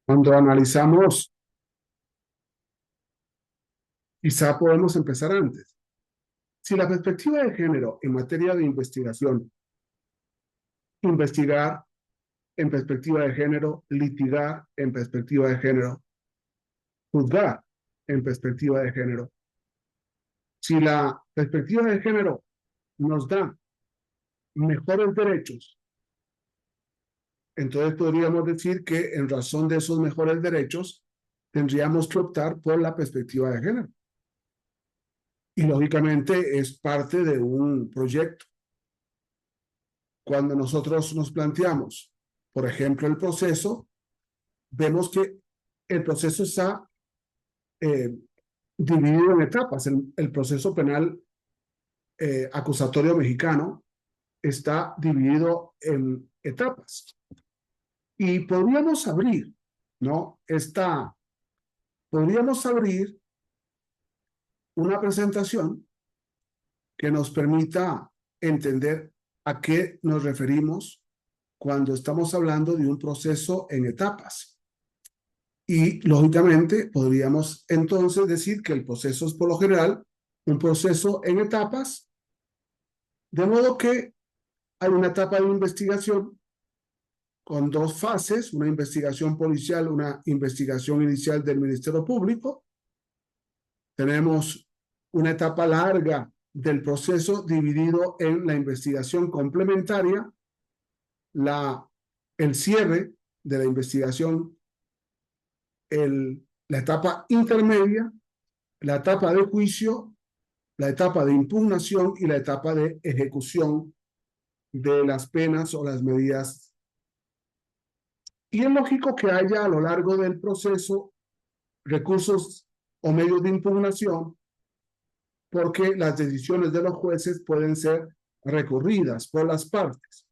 Cuando analizamos, quizá podemos empezar antes. Si la perspectiva de género en materia de investigación, investigar en perspectiva de género, litigar en perspectiva de género, juzgar en perspectiva de género. Si la perspectiva de género nos da mejores derechos, entonces podríamos decir que en razón de esos mejores derechos tendríamos que optar por la perspectiva de género. Y lógicamente es parte de un proyecto. Cuando nosotros nos planteamos, por ejemplo, el proceso, vemos que el proceso está eh, dividido en etapas. El proceso penal acusatorio mexicano está dividido en etapas. Y podríamos abrir, ¿no? Podríamos abrir una presentación que nos permita entender a qué nos referimos cuando estamos hablando de un proceso en etapas. Y lógicamente podríamos entonces decir que el proceso es por lo general un proceso en etapas, de modo que hay una etapa de investigación con dos fases, una investigación policial, una investigación inicial del Ministerio Público. Tenemos una etapa larga del proceso dividido en la investigación complementaria, el cierre de la investigación, la etapa intermedia, la etapa de juicio, la etapa de impugnación y la etapa de ejecución de las penas o las medidas. Y es lógico que haya a lo largo del proceso recursos o medios de impugnación, porque las decisiones de los jueces pueden ser recurridas por las partes.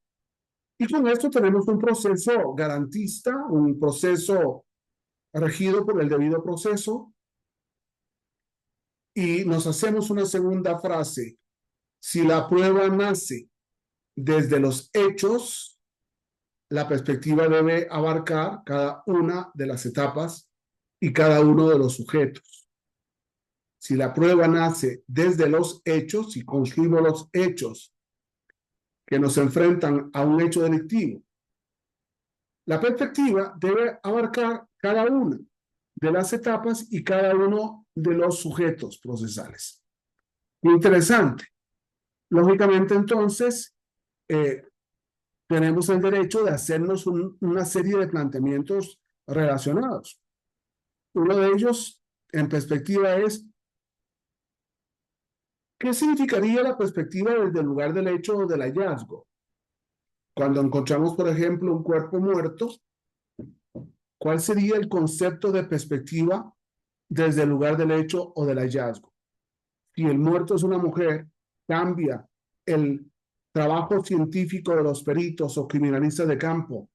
Y con esto tenemos un proceso garantista, un proceso regido por el debido proceso. Y nos hacemos una segunda frase. Si la prueba nace desde los hechos, la perspectiva debe abarcar cada una de las etapas y cada uno de los sujetos. Si la prueba nace desde los hechos, si construimos los hechos que nos enfrentan a un hecho delictivo, la perspectiva debe abarcar cada una de las etapas y cada uno de los sujetos procesales. Interesante. Lógicamente, entonces, tenemos el derecho de hacernos una serie de planteamientos relacionados. Uno de ellos, en perspectiva, es ¿qué significaría la perspectiva desde el lugar del hecho o del hallazgo? Cuando encontramos, por ejemplo, un cuerpo muerto, ¿cuál sería el concepto de perspectiva desde el lugar del hecho o del hallazgo? Si el muerto es una mujer, cambia el trabajo científico de los peritos o criminalistas de campo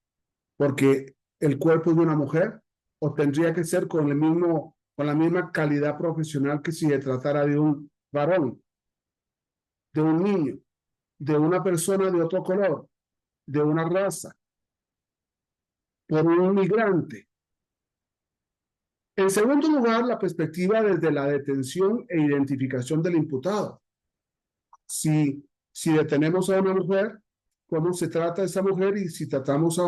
porque el cuerpo es de una mujer, o tendría que ser con la misma calidad profesional que si se tratara de un varón, de un niño, de una persona de otro color, de una raza, por un migrante. En segundo lugar, la perspectiva desde la detención e identificación del imputado. Si detenemos a una mujer, cómo se trata a esa mujer, y si detenemos a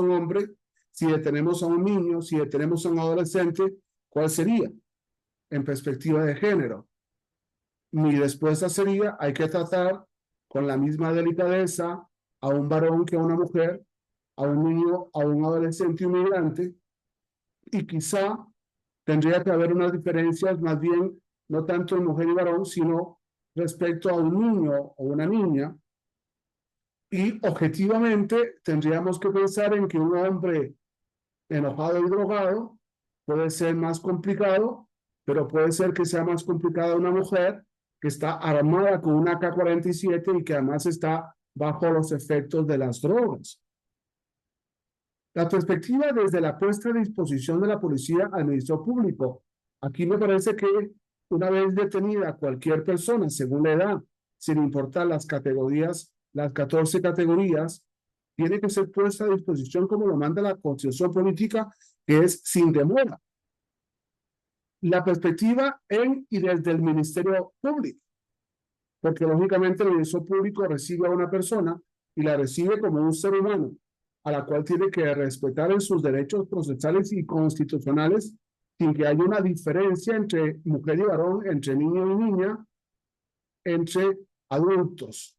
un hombre, si detenemos a un niño, si detenemos a un adolescente, ¿cuál sería? En perspectiva de género. Mi respuesta sería, hay que tratar con la misma delicadeza a un varón que a una mujer, a un niño, a un adolescente inmigrante, y quizá tendría que haber unas diferencias más bien, no tanto en mujer y varón, sino respecto a un niño o una niña. Y objetivamente tendríamos que pensar en que un hombre enojado y drogado puede ser más complicado, pero puede ser que sea más complicada una mujer que está armada con una AK-47 y que además está bajo los efectos de las drogas. La perspectiva desde la puesta a disposición de la policía al Ministerio Público. Aquí me parece que una vez detenida cualquier persona, según la edad, sin importar las categorías, las 14 categorías, tiene que ser puesta a disposición como lo manda la Constitución Política, que es sin demora. La perspectiva en y desde el Ministerio Público, porque lógicamente el Ministerio Público recibe a una persona y la recibe como un ser humano, a la cual tiene que respetar en sus derechos procesales y constitucionales, sin que haya una diferencia entre mujer y varón, entre niño y niña, entre adultos.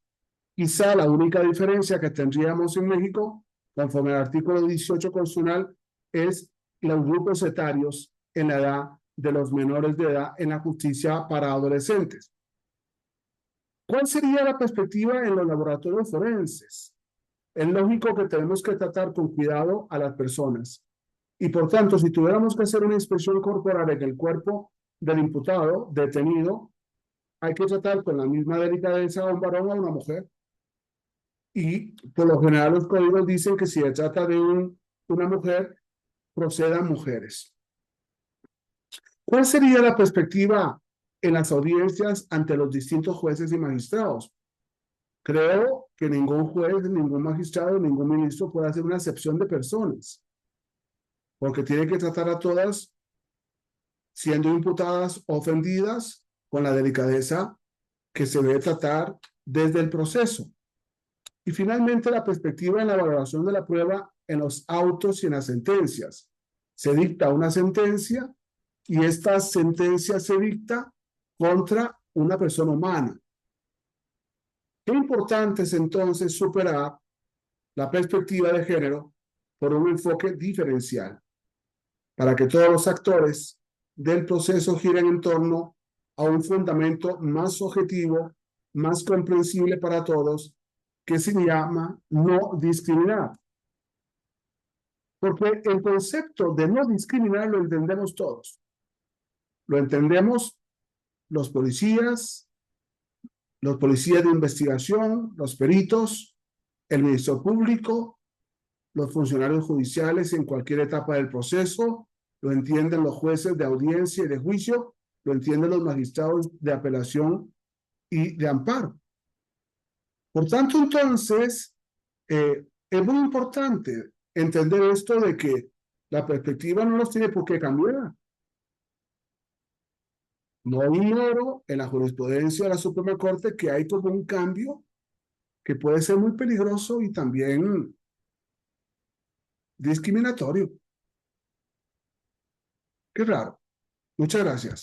Quizá la única diferencia que tendríamos en México, conforme al artículo 18 constitucional, es los grupos etarios en la edad de los menores de edad en la justicia para adolescentes. ¿Cuál sería la perspectiva en los laboratorios forenses? Es lógico que tenemos que tratar con cuidado a las personas. Y por tanto, si tuviéramos que hacer una inspección corporal en el cuerpo del imputado detenido, hay que tratar con la misma delicadeza a un varón o a una mujer. Y por lo general los códigos dicen que si se trata de una mujer, procedan mujeres. ¿Cuál sería la perspectiva en las audiencias ante los distintos jueces y magistrados? Creo que ningún juez, ningún magistrado, ningún ministro puede hacer una excepción de personas, porque tiene que tratar a todas siendo imputadas, ofendidas, con la delicadeza que se debe tratar desde el proceso. Y finalmente, la perspectiva en la valoración de la prueba en los autos y en las sentencias. Se dicta una sentencia y esta sentencia se dicta contra una persona humana. Qué importante es entonces superar la perspectiva de género por un enfoque diferencial, para que todos los actores del proceso giren en torno a un fundamento más objetivo, más comprensible para todos, que se llama no discriminar. Porque el concepto de no discriminar lo entendemos todos. Lo entendemos los policías de investigación, los peritos, el Ministerio Público, los funcionarios judiciales en cualquier etapa del proceso, lo entienden los jueces de audiencia y de juicio, lo entienden los magistrados de apelación y de amparo. Por tanto, entonces, es muy importante entender esto de que la perspectiva no nos tiene por qué cambiar. No ignoro en la jurisprudencia de la Suprema Corte que hay como un cambio que puede ser muy peligroso y también discriminatorio. Qué raro. Muchas gracias.